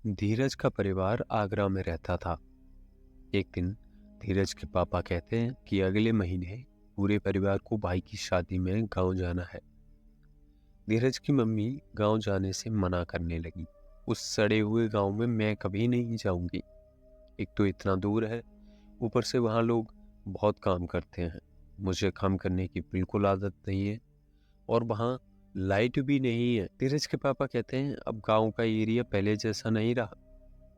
धीरज का परिवार आगरा में रहता था। एक दिन धीरज के पापा कहते हैं कि अगले महीने पूरे परिवार को भाई की शादी में गांव जाना है। धीरज की मम्मी गांव जाने से मना करने लगी। उस सड़े हुए गांव में मैं कभी नहीं जाऊंगी। एक तो इतना दूर है, ऊपर से वहां लोग बहुत काम करते हैं। मुझे काम करने की बिल्कुल आदत नहीं है, और वहां लाइट भी नहीं है। धीरज के पापा कहते हैं अब गांव का एरिया पहले जैसा नहीं रहा,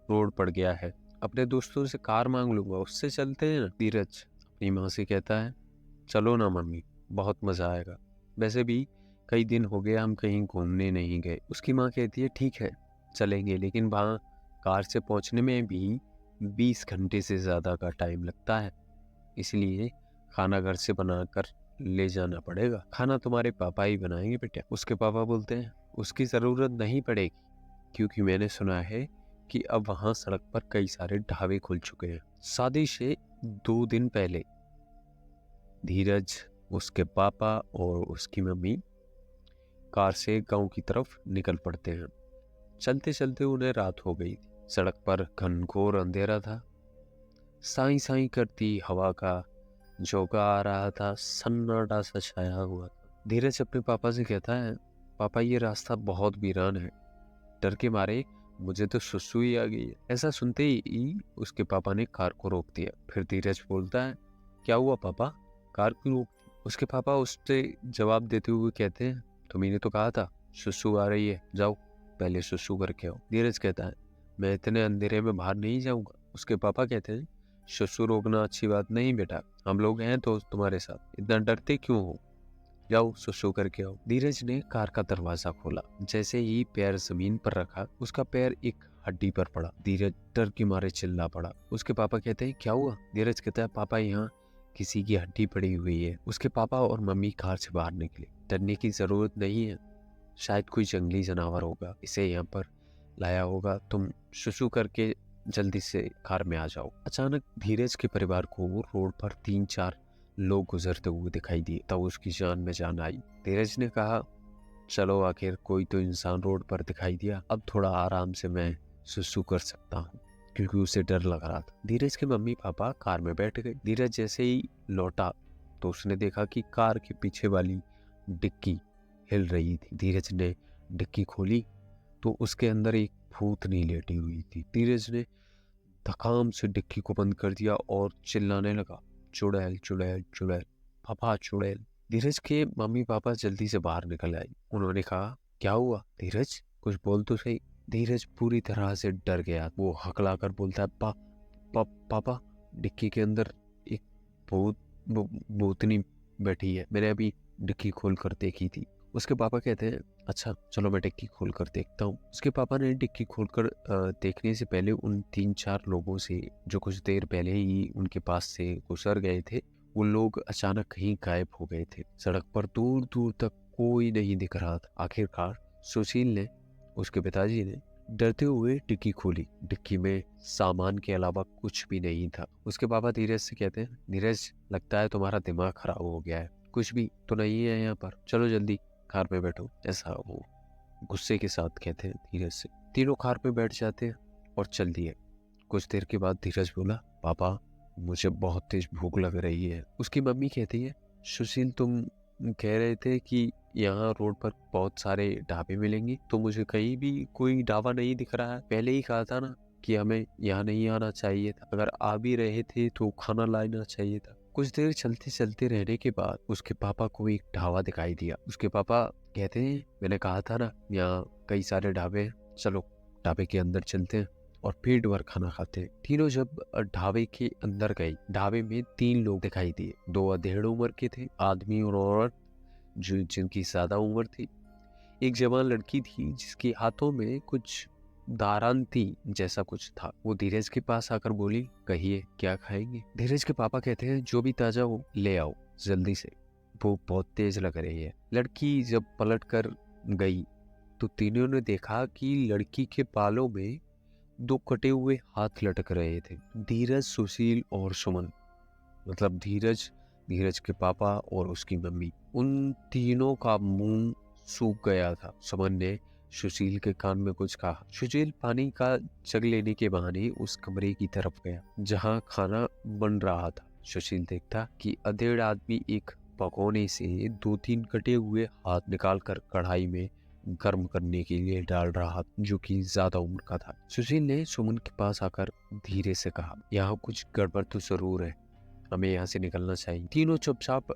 रोड पड़ गया है। अपने दोस्तों से कार मांग लूंगा, उससे चलते हैं ना। धीरज अपनी माँ से कहता है चलो ना मम्मी, बहुत मजा आएगा। वैसे भी कई दिन हो गए हम कहीं घूमने नहीं गए। उसकी माँ कहती है ठीक है चलेंगे, लेकिन वहाँ कार से पहुँचने में भी 20 घंटे से ज़्यादा का टाइम लगता है। इसलिए खाना घर से बनाकर ले जाना पड़ेगा। खाना तुम्हारे पापा ही बनाएंगे बेटा। उसके पापा बोलते हैं उसकी ज़रूरत नहीं पड़ेगी, क्योंकि मैंने सुना है कि अब वहां सड़क पर कई सारे ढाबे खुल चुके हैं। शादी से 2 दिन पहले धीरज, उसके पापा और उसकी मम्मी कार से गांव की तरफ निकल पड़ते हैं। चलते चलते उन्हें रात हो गई थी। सड़क पर घनघोर अंधेरा था। साई साई करती हवा का झोंका आ रहा था। सन्नाटा सा छाया हुआ था। धीरज अपने पापा से कहता है पापा ये रास्ता बहुत वीरान है, डर के मारे मुझे तो सुसु ही आ गई है। ऐसा सुनते ही उसके पापा ने कार को रोक दिया। फिर धीरज बोलता है क्या हुआ पापा, कार क्यों रोक दी? उसके पापा उससे जवाब देते हुए कहते हैं तुम्ही ने तो कहा था सुसु आ रही है, जाओ पहले सुसु करके आओ। धीरज कहता है मैं इतने अंधेरे में बाहर नहीं जाऊंगा। उसके पापा कहते हैं सुसु रोकना अच्छी बात नहीं बेटा, हम लोग हैं तो तुम्हारे साथ, इतना डरते क्यों हो, जाओ सुसु करके आओ। धीरज ने कार का दरवाजा खोला। जैसे ही पैर जमीन पर रखा, उसका पैर एक हड्डी पर पड़ा। धीरज डर के मारे चिल्ला पड़ा। उसके पापा कहते हैं क्या हुआ? धीरज कहता है पापा यहाँ किसी की हड्डी पड़ी हुई है। उसके पापा और मम्मी कार से बाहर निकले। डरने की जरूरत नहीं है, शायद कोई जंगली जानवर होगा, इसे यहाँ पर लाया होगा, तुम सुसु करके जल्दी से कार में आ जाओ। अचानक धीरज के परिवार को रोड पर 3-4 लोग गुजरते हुए दिखाई दिए। तब उसकी जान में जान आई। धीरज ने कहा चलो आखिर कोई तो इंसान रोड पर दिखाई दिया, अब थोड़ा आराम से मैं सुसु कर सकता हूँ, क्योंकि उसे डर लग रहा था। धीरज के मम्मी पापा कार में बैठ गए। धीरज जैसे ही लौटा तो उसने देखा कि कार के पीछे वाली डिक्की हिल रही थी। धीरज ने डिक्की खोली तो उसके अंदर एक भूतनी लेटी हुई थी। धीरज ने धकाम से डिक्की को बंद कर दिया और चिल्लाने लगा चुड़ैल चुड़ैल चुड़ैल, पापा चुड़ैल। धीरज के मम्मी पापा जल्दी से बाहर निकल आई। उन्होंने कहा क्या हुआ धीरज, कुछ बोल तो सही। धीरज पूरी तरह से डर गया। वो हकला कर बोलता है पापा डिक्की के अंदर एक भूत भूतनी बैठी है, मैंने अभी डिक्की खोल कर देखी थी। उसके पापा कहते हैं अच्छा चलो मैं डिक्की खोल कर देखता हूँ। उसके पापा ने डिक्की खोलकर देखने से पहले उन 3-4 लोगों से जो कुछ देर पहले ही उनके पास से गुजर गए थे, वो लोग अचानक कहीं गायब हो गए थे। सड़क पर दूर दूर तक कोई नहीं दिख रहा था। आखिरकार सुशील ने, उसके पिताजी ने डरते हुए डिक्की खोली। डिक्की में सामान के अलावा कुछ भी नहीं था। उसके पापा धीरज से कहते हैं धीरज लगता है तुम्हारा दिमाग खराब हो गया है, कुछ भी तो नहीं है यहाँ पर, चलो जल्दी कार में बैठो। ऐसा वो गुस्से के साथ कहते हैं धीरज से। तीनों कार में बैठ जाते हैं और चल दिए। कुछ देर के बाद धीरज बोला पापा मुझे बहुत तेज भूख लग रही है। उसकी मम्मी कहती है सुशील तुम कह रहे थे कि यहाँ रोड पर बहुत सारे ढाबे मिलेंगे, तो मुझे कहीं भी कोई ढाबा नहीं दिख रहा है। पहले ही कहा था ना कि हमें यहाँ नहीं आना चाहिए था, अगर आ भी रहे थे तो खाना लाना चाहिए था। कुछ देर चलते चलते रहने के बाद उसके पापा को एक ढाबा दिखाई दिया। उसके पापा कहते हैं मैंने कहा था ना यहाँ कई सारे ढाबे हैं, चलो ढाबे के अंदर चलते हैं और पेट भर खाना खाते हैं। तीनों जब ढाबे के अंदर गए, ढाबे में 3 लोग दिखाई दिए। 2 अधेड़ उम्र के थे, आदमी और औरत, जो जिनकी ज्यादा उम्र थी। एक जवान लड़की थी जिसके हाथों में कुछ दारांती जैसा कुछ था। वो धीरज के पास आकर बोली कहिए क्या खाएंगे? धीरज के पापा कहते हैं जो भी ताजा हो ले आओ जल्दी से, भूख बहुत तेज लग रही है। लड़की जब पलट कर गई तो तीनों ने देखा कि लड़की के बालों में 2 कटे हुए हाथ लटक रहे थे। धीरज, सुशील और सुमन, मतलब धीरज, धीरज के पापा और उसकी मम्मी, उन तीनों का मुंह सूख गया था। सुमन ने सुशील के कान में कुछ कहा। सुशील पानी का जग लेने के बहाने उस कमरे की तरफ गया जहां खाना बन रहा था। सुशील देखता कि अधेड़ आदमी एक भगोने से 2-3 कटे हुए हाथ निकालकर कढ़ाई में गर्म करने के लिए डाल रहा, जो कि ज्यादा उम्र का था। सुशील ने सुमन के पास आकर धीरे से कहा, यहाँ कुछ गड़बड़ तो जरूर है, हमें यहाँ से निकलना चाहिए। तीनों चुपचाप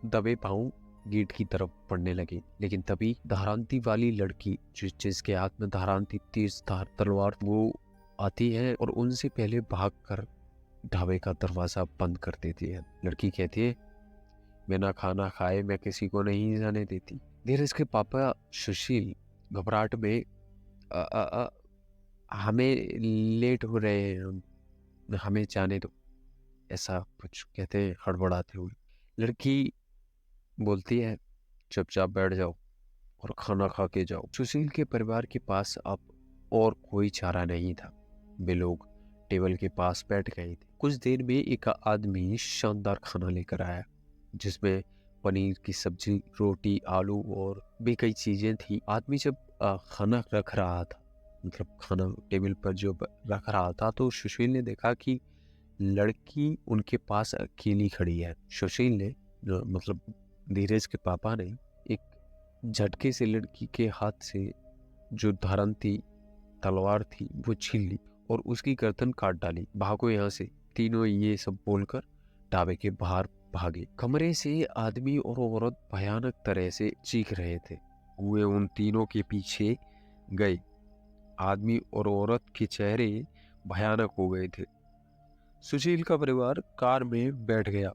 दबे पांव गेट की तरफ बढ़ने लगे, लेकिन तभी धारांती वाली लड़की जिसके हाथ में धारांती तेज धार तलवार वो आती है और उनसे पहले भागकर ढाबे का दरवाजा बंद कर देती है। लड़की कहती है, बिना खाना खाए मैं किसी को नहीं जाने देती। धीरज के पापा सुशील घबराहट में अ, अ, अ, हमें लेट हो रहे हैं, हमें जाने दो, ऐसा कुछ कहते हैं हड़बड़ाते हुए। लड़की बोलती है, चुपचाप बैठ जाओ और खाना खा के जाओ। सुशील के परिवार के पास अब और कोई चारा नहीं था। वे लोग टेबल के पास बैठ गए थे। कुछ देर में एक आदमी शानदार खाना लेकर आया, जिसमें पनीर की सब्जी, रोटी, आलू और भी कई चीजें थी। आदमी जब खाना रख रहा था, मतलब खाना टेबल पर जो रख रहा था, तो सुशील ने देखा कि लड़की उनके पास अकेली खड़ी है। सुशील ने मतलब धीरज के पापा ने एक झटके से लड़की के हाथ से जो धारंती तलवार थी वो छीन ली और उसकी गर्दन काट डाली। भागो यहाँ से, तीनों ये सब बोलकर ढाबे के बाहर भागे। कमरे से आदमी और औरत भयानक तरह से चीख रहे थे। हुए उन तीनों के पीछे गए। आदमी और औरत के चेहरे भयानक हो गए थे। सुशील का परिवार कार में बैठ गया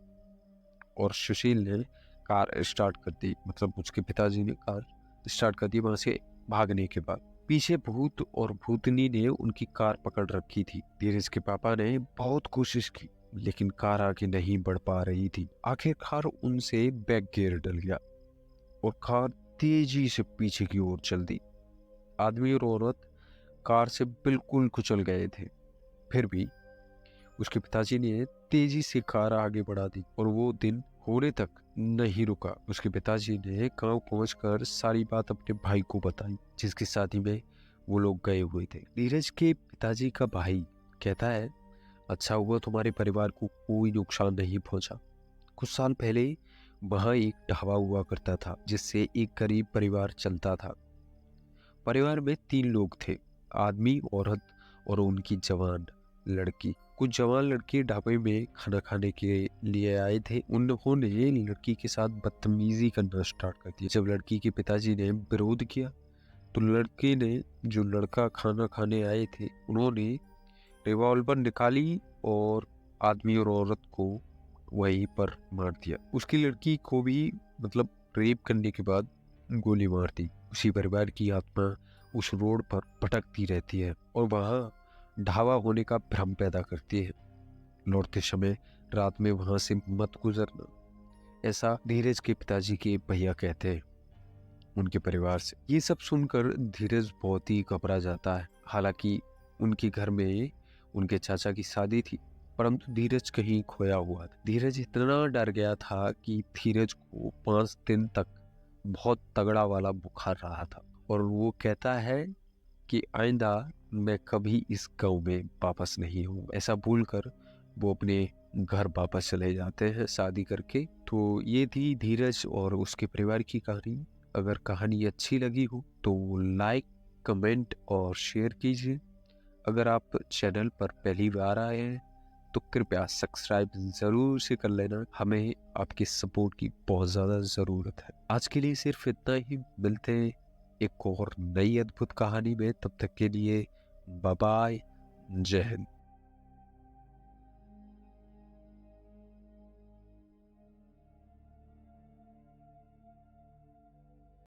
और सुशील ने कार स्टार्ट कर दी, मतलब उसके पिताजी ने कार स्टार्ट कर दी वहां से भागने के बाद। पीछे भूत और भूतनी ने उनकी कार पकड़ रखी थी। धीरज के पापा ने बहुत कोशिश की, लेकिन कार आगे नहीं बढ़ पा रही थी। आखिरकार उनसे बैक गियर डल गया और कार तेजी से पीछे की ओर चल दी। आदमी और औरत कार से बिल्कुल कुचल गए थे। फिर भी उसके पिताजी ने तेजी से कार आगे बढ़ा दी और वो दिन होने तक नहीं रुका। उसके पिताजी ने गांव पहुंचकर सारी बात अपने भाई को बताई, जिसकी शादी में वो लोग गए हुए थे। नीरज के पिताजी का भाई कहता है, अच्छा हुआ तुम्हारे परिवार को कोई नुकसान नहीं पहुंचा। कुछ साल पहले वहां एक ढाबा हुआ करता था, जिससे एक गरीब परिवार चलता था। परिवार में 3 लोग थे, आदमी, औरत और उनकी जवान लड़की। कुछ जवान लड़के ढाबे में खाना खाने के लिए आए थे। उन्होंने लड़की के साथ बदतमीजी करना स्टार्ट कर दिया। जब लड़की के पिताजी ने विरोध किया तो लड़के ने, जो लड़का खाना खाने आए थे, उन्होंने रिवॉल्वर निकाली और आदमी और औरत को वहीं पर मार दिया। उसकी लड़की को भी मतलब रेप करने के बाद गोली मार दी। उसी परिवार की आत्मा उस रोड पर भटकती रहती है और वहाँ ढाबा होने का भ्रम पैदा करती है। लौटते समय रात में वहां से मत गुजरना, ऐसा धीरज के पिताजी के भैया कहते हैं उनके परिवार से। ये सब सुनकर धीरज बहुत ही घबरा जाता है। हालांकि उनके घर में उनके चाचा की शादी थी, परंतु धीरज कहीं खोया हुआ था। धीरज इतना डर गया था कि धीरज को 5 दिन तक बहुत तगड़ा वाला बुखार रहा था और वो कहता है कि आइंदा मैं कभी इस गांव में वापस नहीं हूँ। ऐसा भूलकर वो अपने घर वापस चले जाते हैं शादी करके। तो ये थी धीरज और उसके परिवार की कहानी। अगर कहानी अच्छी लगी हो तो लाइक, कमेंट और शेयर कीजिए। अगर आप चैनल पर पहली बार आए हैं तो कृपया सब्सक्राइब जरूर से कर लेना। हमें आपके सपोर्ट की बहुत ज़्यादा ज़रूरत है। आज के लिए सिर्फ इतना ही। मिलते हैं एक और नई अद्भुत कहानी में। तब तक के लिए बाय बाय, जय हिंद।